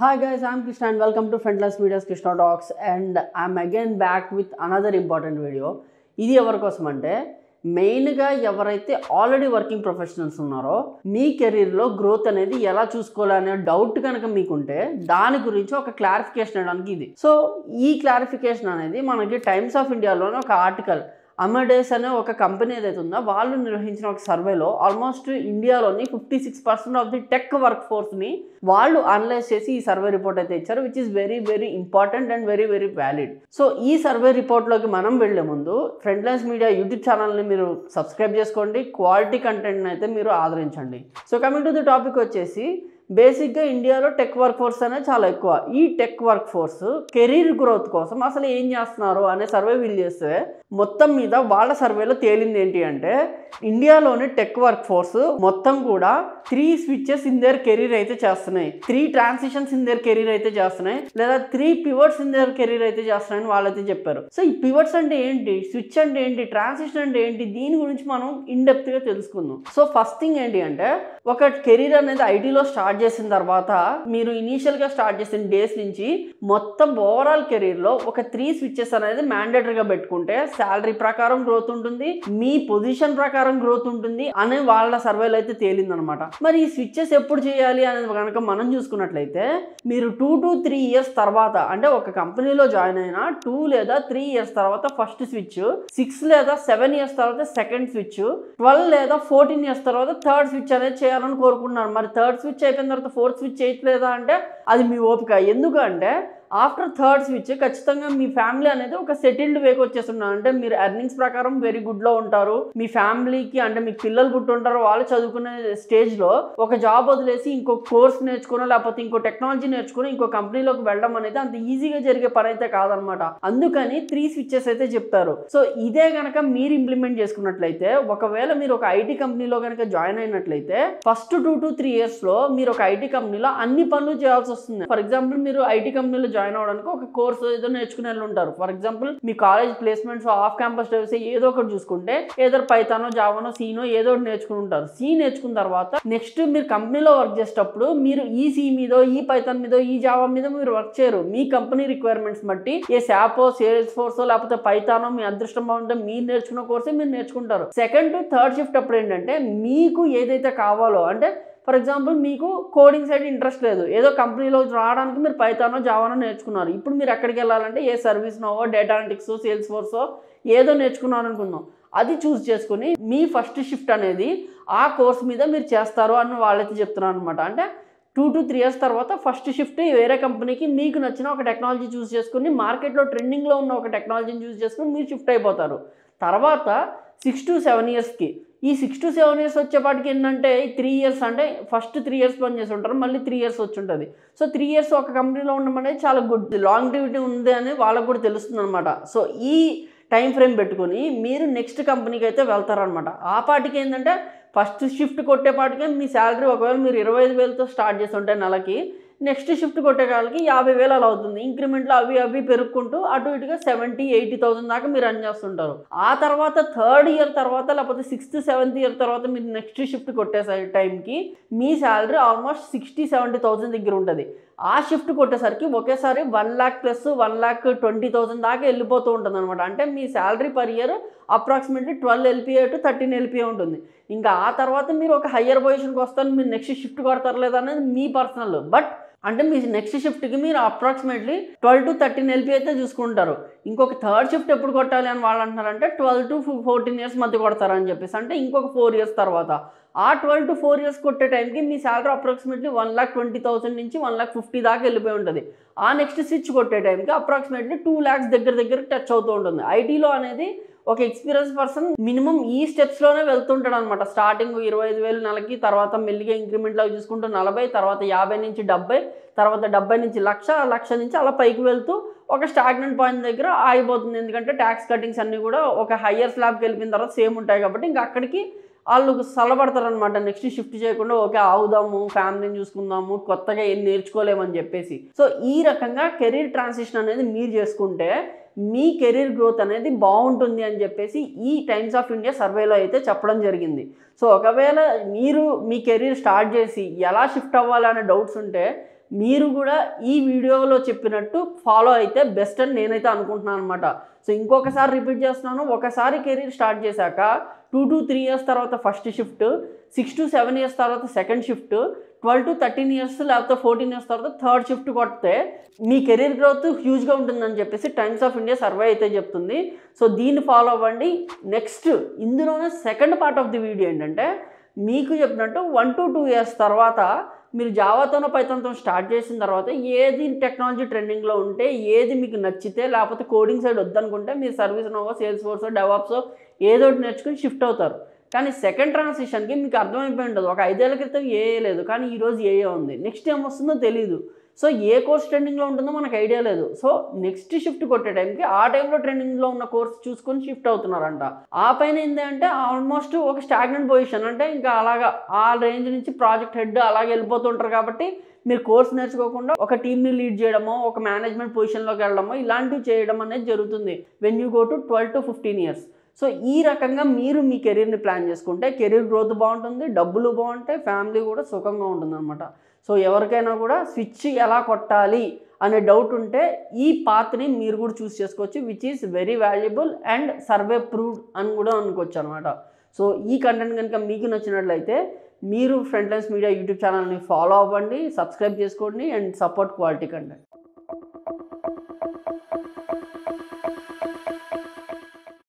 Hi guys, I'm Krishna and welcome to Friendless Media's Krishna Talks, and I'm again back with another important video. ఇది ఎవరి కోసం అంటే మెయిన్గా ఎవరైతే already working professionals ఉన్నారో మీ కెరీర్లో గ్రోత్ అనేది ఎలా చూసుకోవాలనే డౌట్ కనుక మీకుంటే దాని గురించి ఒక క్లారిఫికేషన్ ఇవ్వడానికి ఇది. సో ఈ క్లారిఫికేషన్ అనేది మనకి టైమ్స్ ఆఫ్ ఇండియాలోనే ఒక ఆర్టికల్ అమెడేస్ అనే ఒక కంపెనీ ఏదైతే ఉందో వాళ్ళు నిర్వహించిన ఒక సర్వేలో ఆల్మోస్ట్ ఇండియాలోని 56% ఆఫ్ ది టెక్ వర్క్ ఫోర్స్ని వాళ్ళు అనలైజ్ చేసి ఈ సర్వే రిపోర్ట్ అయితే ఇచ్చారు, which is very very important and very very valid. So ఈ సర్వే రిపోర్ట్లోకి మనం వెళ్లే ముందు ఫ్రెండ్లెస్ మీడియా యూట్యూబ్ ఛానల్ని మీరు సబ్స్క్రైబ్ చేసుకోండి, క్వాలిటీ కంటెంట్ని అయితే మీరు ఆదరించండి. So coming to the topic వచ్చేసి బేసిక్గా ఇండియాలో టెక్ వర్క్ ఫోర్స్ అనేది చాలా ఎక్కువ. ఈ tech work force career growth కోసం అసలు ఏం చేస్తున్నారు అనే సర్వే వీళ్ళు చేస్తే మొత్తం మీద వాళ్ళ సర్వేలో తేలింది ఏంటి అంటే ఇండియాలోని టెక్ వర్క్ ఫోర్స్ మొత్తం కూడా 3 స్విచెస్ ఇన్ దేర్ కెరీర్ అయితే చేస్తున్నాయి, 3 ట్రాన్సిషన్స్ ఇన్ దేర్ కెరీర్ అయితే చేస్తున్నాయి, లేదా 3 పివట్స్ ఇన్ దేర్ కెరీర్ అయితే చేస్తున్నాయని వాళ్ళైతే చెప్పారు. సో ఈ పివట్స్ అంటే ఏంటి, స్విచ్ అంటే ఏంటి, ట్రాన్సిషన్ అంటే ఏంటి, దీని గురించి మనం ఇన్ డెప్త్ గా తెలుసుకుందాం. సో ఫస్ట్ థింగ్ ఏంటి అంటే ఒక కెరీర్ అనేది ఐటీలో స్టార్ట్ చేసిన తర్వాత మీరు ఇనీషియల్ గా స్టార్ట్ చేసిన డేస్ నుంచి మొత్తం ఓవరాల్ కెరీర్ లో ఒక 3 స్విచెస్ అనేది మ్యాండేటరీగా పెట్టుకుంటే శాలరీ ప్రకారం గ్రోత్ ఉంటుంది, మీ పొజిషన్ ప్రకారం గ్రోత్ ఉంటుంది అని వాళ్ళ సర్వేలో అయితే తేలిందనమాట. మరి ఈ స్విచెస్ ఎప్పుడు చేయాలి అనేది కనుక మనం చూసుకున్నట్లయితే మీరు 2 to 3 ఇయర్స్ తర్వాత అంటే ఒక కంపెనీలో జాయిన్ అయిన 2 లేదా 3 ఇయర్స్ తర్వాత ఫస్ట్ స్విచ్, 6 లేదా 7 ఇయర్స్ తర్వాత సెకండ్ స్విచ్, 12 లేదా 14 ఇయర్స్ తర్వాత థర్డ్ స్విచ్ అనేది చేయాలని కోరుకుంటున్నారు. మరి థర్డ్ స్విచ్ అయిపోయిన తర్వాత ఫోర్త్ స్విచ్ చేయట్లేదా అంటే అది మీ ఓపిక. ఎందుకంటే ఆఫ్టర్ థర్డ్ స్విచ్ ఖచ్చితంగా మీ ఫ్యామిలీ అనేది ఒక సెటిల్డ్ వేకి వచ్చేస్తున్నారు. అంటే మీరు ఎర్నింగ్స్ ప్రకారం వెరీ గుడ్లో ఉంటారు, మీ ఫ్యామిలీకి అంటే మీకు పిల్లలు పుట్టుంటారు, వాళ్ళు చదువుకునే స్టేజ్లో ఒక జాబ్ వదిలేసి ఇంకో కోర్స్ నేర్చుకుని లేకపోతే ఇంకో టెక్నాలజీ నేర్చుకుని ఇంకో కంపెనీలోకి వెళ్ళడం అనేది అంత ఈజీగా జరిగే పని అయితే కాదనమాట. అందుకని 3 స్విచెస్ అయితే చెప్తారు. సో ఇదే కనుక మీరు ఇంప్లిమెంట్ చేసుకున్నట్లయితే ఒకవేళ మీరు ఒక ఐటీ కంపెనీలో కనుక జాయిన్ అయినట్లయితే ఫస్ట్ 2 to 3 ఇయర్స్ లో మీరు ఒక ఐటీ కంపెనీలో అన్ని పనులు చేయాల్సి వస్తుంది. ఫర్ ఎగ్జాంపుల్ మీరు ఐటీ కంపెనీలో జాయిన్ అవడానికి ఒక కోర్స్ ఏదో నేర్చుకుని ఉంటారు. For example me college placements off campus days ఏదో ఒకటి చూసుకుంటే ఏదో పైథానో జావానో సీనో ఏదో ఒకటి నేర్చుకుని ఉంటారు. సి నేర్చుకున్న తర్వాత నెక్స్ట్ మీరు కంపెనీలో వర్క్ చేసేటప్పుడు మీరు ఈ సి మీదో ఈ పైథాన్ మీదో ఈ జావా మీద మీరు వర్క్ చేయరు. మీ కంపెనీ రిక్వైర్మెంట్స్ బట్టి ఏ శాపో సేల్స్ ఫోర్సో లేకపోతే పైథానో మీ అదృష్టం బాగుంటే మీరు నేర్చుకున్న కోర్సే మీరు నేర్చుకుంటారు. సెకండ్ టు థర్డ్ షిఫ్ట్ అప్పుడు ఏంటంటే మీకు ఏదైతే కావాలో అంటే ఫర్ ఎగ్జాంపుల్ మీకు కోడింగ్ సైడ్ ఇంట్రెస్ట్ లేదు, ఏదో కంపెనీలో రావడానికి మీరు పైథానో జావానో నేర్చుకున్నారు. ఇప్పుడు మీరు ఎక్కడికి వెళ్ళాలంటే ఏ సర్వీస్ నోవో డేటా అనలిటిక్స్ సేల్స్ ఫోర్సో ఏదో నేర్చుకున్నారు అనుకుందాం, అది చూస్ చేసుకుని మీ ఫస్ట్ షిఫ్ట్ అనేది ఆ కోర్స్ మీద మీరు చేస్తారు అని వాళ్ళైతే చెప్తున్నారు అనమాట. అంటే 2 to 3 ఇయర్స్ తర్వాత ఫస్ట్ షిఫ్ట్ వేరే కంపెనీకి మీకు నచ్చిన ఒక టెక్నాలజీ చూస్ చేసుకుని మార్కెట్లో ట్రెండింగ్లో ఉన్న ఒక టెక్నాలజీని చూస్ చేసుకుని మీరు షిఫ్ట్ అయిపోతారు. తర్వాత 6 to 7 ఇయర్స్కి ఈ 6 to 7 ఇయర్స్ వచ్చేపాటికి ఏంటంటే 3 ఇయర్స్ అంటే ఫస్ట్ 3 ఇయర్స్ పని చేసి ఉంటారు, మళ్ళీ 3 ఇయర్స్ వచ్చి ఉంటుంది. సో 3 ఇయర్స్ ఒక కంపెనీలో ఉండడం అనేది చాలా గుడ్, లాంగిటివిటీ ఉంది అని వాళ్ళకు కూడా తెలుస్తుంది అనమాట. సో ఈ టైం ఫ్రేమ్ పెట్టుకుని మీరు నెక్స్ట్ కంపెనీకి అయితే వెళ్తారనమాట. ఆ పాటికి ఏంటంటే ఫస్ట్ షిఫ్ట్ కొట్టేపాటికే మీ శాలరీ ఒకవేళ మీరు 25,000తో స్టార్ట్ చేసి ఉంటే నెలకి నెక్స్ట్ షిఫ్ట్ కొట్టేకాలకి 50,000 అలా అవుతుంది. ఇంక్రిమెంట్లు అవి పెరుగుకుంటూ అటు ఇటుగా 70,000-80,000 దాకా మీరు రన్ చేస్తుంటారు. ఆ తర్వాత థర్డ్ ఇయర్ తర్వాత లేకపోతే 6th 7th ఇయర్ తర్వాత మీరు నెక్స్ట్ షిఫ్ట్ కొట్టే టైంకి మీ శాలరీ ఆల్మోస్ట్ 60,000-70,000 దగ్గర ఉంటుంది. ఆ షిఫ్ట్ కొట్టేసరికి ఒకేసారి 1 lakh ప్లస్ 1,20,000 దాకా వెళ్ళిపోతూ ఉంటుంది అనమాట. అంటే మీ salary per year approximately 12 LPA to 13 LPA ఉంటుంది. ఇంకా ఆ తర్వాత మీరు ఒక హయ్యర్ పొజిషన్కి వస్తారు, మీరు నెక్స్ట్ షిఫ్ట్ కొడతారు లేదా అనేది మీ పర్సనల్. బట్ అంటే మీ నెక్స్ట్ షిఫ్ట్కి మీరు అప్రాక్సిమేట్లీ 12 to 13 LPA అయితే చూసుకుంటారు. ఇంకొక థర్డ్ షిఫ్ట్ ఎప్పుడు కొట్టాలి అని వాళ్ళు అంటున్నారంటే 12 to 14 ఇయర్స్ మధ్య కొడతారని చెప్పేసి. అంటే ఇంకొక 4 ఇయర్స్ తర్వాత ఆ 12 to 4 ఇయర్స్ కొట్టే టైంకి మీ శాలరీ అప్రాక్సిమేట్లీ 1,20,000 నుంచి 1,50,000 దాకా వెళ్ళిపోయి ఉంటుంది. ఆ నెక్స్ట్ స్విచ్ కొట్టే టైంకి అప్రాక్సిమేట్లీ 2 lakhs దగ్గర టచ్ అవుతూ ఉంటుంది. ఐటీలో అనేది ఒక ఎక్స్పీరియన్స్ పర్సన్ మినిమం ఈ స్టెప్స్లోనే వెళ్తుంటాడు అనమాట. స్టార్టింగ్ 25,000 నెలకి, తర్వాత మెల్లిగా ఇంక్రిమెంట్లో చూసుకుంటూ 40, తర్వాత 50 నుంచి 70, తర్వాత 70 నుంచి 1,00,000 నుంచి అలా పైకి వెళ్తూ ఒక స్టాగ్నెంట్ పాయింట్ దగ్గర ఆగిపోతుంది. ఎందుకంటే ట్యాక్స్ కటింగ్స్ అన్నీ కూడా ఒక హయ్యర్ స్లాబ్కి వెళ్ళిన తర్వాత సేమ్ ఉంటాయి కాబట్టి ఇంకా అక్కడికి వాళ్ళు సలబడతారు అనమాట. నెక్స్ట్ షిఫ్ట్ చేయకుండా ఓకే ఆగుదాము, ఫ్యామిలీని చూసుకుందాము, కొత్తగా ఏం నేర్చుకోలేమని చెప్పేసి. సో ఈ రకంగా కెరీర్ ట్రాన్సిషన్ అనేది మీరు చేసుకుంటే మీ కెరీర్ గ్రోత్ అనేది బాగుంటుంది అని చెప్పేసి ఈ టైమ్స్ ఆఫ్ ఇండియా సర్వేలో అయితే చెప్పడం జరిగింది. సో ఒకవేళ మీరు మీ కెరీర్ స్టార్ట్ చేసి ఎలా షిఫ్ట్ అవ్వాలనే డౌట్స్ ఉంటే మీరు కూడా ఈ వీడియోలో చెప్పినట్టు ఫాలో అయితే బెస్ట్ అని నేనైతే అనుకుంటున్నాను అనమాట. సో ఇంకొకసారి రిపీట్ చేస్తున్నాను, ఒకసారి కెరీర్ స్టార్ట్ చేశాక 2 to 3 ఇయర్స్ తర్వాత ఫస్ట్ షిఫ్ట్, 6 to 7 ఇయర్స్ తర్వాత సెకండ్ షిఫ్ట్, 12 to 13 ఇయర్స్ లేకపోతే 14 ఇయర్స్ తర్వాత థర్డ్ షిఫ్ట్ కొడితే మీ కెరీర్ గ్రోత్ హ్యూజ్గా ఉంటుందని చెప్పేసి టైమ్స్ ఆఫ్ ఇండియా సర్వే అయితే చెప్తుంది. సో దీన్ని ఫాలో అవ్వండి. నెక్స్ట్ ఇందులోనే second part of the video ఏంటంటే, మీకు చెప్పినట్టు 1 to 2 ఇయర్స్ తర్వాత మీరు జావాతోనో పైథాన్తో స్టార్ట్ చేసిన తర్వాత ఏది టెక్నాలజీ ట్రెండింగ్లో ఉంటే, ఏది మీకు నచ్చితే, లేకపోతే కోడింగ్ సైడ్ వద్దనుకుంటే మీరు service novo, sales force, DevOps ఏదో ఒకటి నేర్చుకుని షిఫ్ట్ అవుతారు. కానీ సెకండ్ ట్రాన్సిషన్కి మీకు అర్థమైపోయి ఉండదు. ఒక 5 ఏళ్ల క్రితం ఏఏ లేదు, కానీ ఈరోజు ఏఏ ఉంది. నెక్స్ట్ ఏం వస్తుందో తెలియదు. సో ఏ కోర్స్ ట్రెండింగ్లో ఉంటుందో మనకు ఐడియా లేదు. సో నెక్స్ట్ షిఫ్ట్ కొట్టే టైంకి ఆ టైంలో ట్రెండింగ్లో ఉన్న కోర్స్ చూసుకొని షిఫ్ట్ అవుతున్నారంట. ఆ పైన ఏంటంటే ఆల్మోస్ట్ ఒక స్టాగ్నెంట్ పొజిషన్, అంటే ఇంకా అలాగా ఆ రేంజ్ నుంచి ప్రాజెక్ట్ హెడ్ అలాగే వెళ్ళిపోతుంటారు. కాబట్టి మీరు కోర్స్ నేర్చుకోకుండా ఒక టీమ్ని లీడ్ చేయడమో, ఒక మేనేజ్మెంట్ పొజిషన్లోకి వెళ్ళడమో ఇలాంటివి చేయడం అనేది జరుగుతుంది when you go to 12 to 15 years. So ఈ రకంగా మీరు మీ కెరీర్ని ప్లాన్ చేసుకుంటే కెరీర్ గ్రోత్ బాగుంటుంది, డబ్బులు బాగుంటాయి, ఫ్యామిలీ కూడా సుఖంగా ఉంటుంది అనమాట. సో ఎవరికైనా కూడా స్విచ్ ఎలా కొట్టాలి అనే డౌట్ ఉంటే ఈ పాత్ని మీరు కూడా చూస్ చేసుకోవచ్చు, which is very valuable and survey proved అని కూడా అనుకోవచ్చు అనమాట. సో ఈ కంటెంట్ కనుక మీకు నచ్చినట్లయితే మీరు ఫ్రంట్లైన్స్ మీడియా యూట్యూబ్ ఛానల్ని ఫాలో అవ్వండి, సబ్స్క్రైబ్ చేసుకోండి అండ్ సపోర్ట్ క్వాలిటీ కంటెంట్.